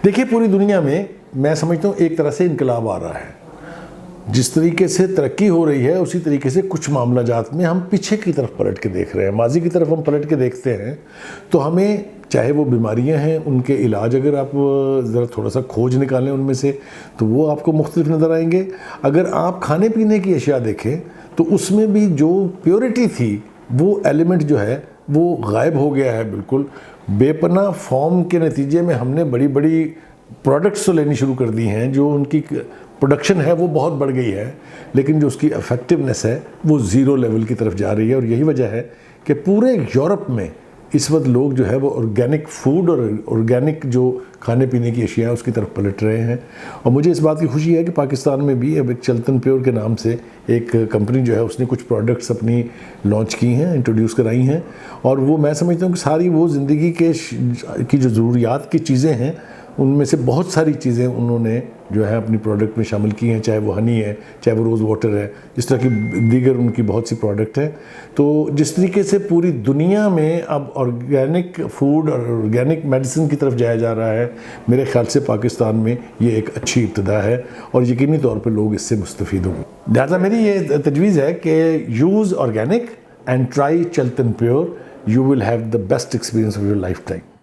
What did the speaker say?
देखिए, पूरी दुनिया में मैं समझता हूँ एक तरह से इनकलाब आ रहा है। जिस तरीके से तरक्की हो रही है उसी तरीके से कुछ मामला जात में हम पीछे की तरफ पलट के देख रहे हैं, माजी की तरफ हम पलट के देखते हैं तो हमें, चाहे वो बीमारियां हैं, उनके इलाज अगर आप ज़रा थोड़ा सा खोज निकालें उनमें से, तो वो आपको मुख्तलिफ नज़र आएंगे। अगर आप खाने पीने की अशिया देखें तो उसमें भी जो प्योरिटी थी वो एलिमेंट जो है वो गायब हो गया है बिल्कुल। बेपनाह फॉर्म के नतीजे में हमने बड़ी बड़ी प्रोडक्ट्स तो लेनी शुरू कर दी हैं, जो उनकी प्रोडक्शन है वो बहुत बढ़ गई है, लेकिन जो उसकी इफ़ेक्टिवनेस है वो ज़ीरो लेवल की तरफ जा रही है। और यही वजह है कि पूरे यूरोप में इस वक्त लोग जो है वो ऑर्गेनिक फूड और ऑर्गेनिक जो खाने पीने की अशिया है उसकी तरफ पलट रहे हैं। और मुझे इस बात की खुशी है कि पाकिस्तान में भी अब एक चलतन प्योर के नाम से एक कंपनी जो है उसने कुछ प्रोडक्ट्स अपनी लॉन्च की हैं, इंट्रोड्यूस कराई हैं, और वो मैं समझता हूँ कि सारी वो ज़िंदगी की जो ज़रूरियात की चीज़ें हैं उनमें से बहुत सारी चीज़ें उन्होंने जो है अपनी प्रोडक्ट में शामिल की हैं, चाहे वो हनी है, चाहे वो रोज़ वाटर है, इस तरह की दीगर उनकी बहुत सी प्रोडक्ट हैं। तो जिस तरीके से पूरी दुनिया में अब ऑर्गेनिक फूड और ऑर्गेनिक मेडिसिन की तरफ जाया जा रहा है, मेरे ख्याल से पाकिस्तान में ये एक अच्छी इब्तिदा है और यकीनी तौर पर लोग इससे मुस्तफ़ीद होंगे। लिहाजा मेरी ये तजवीज़ है कि यूज़ ऑर्गेनिक एंड ट्राई चलतन pure, you will have the best experience of your life time.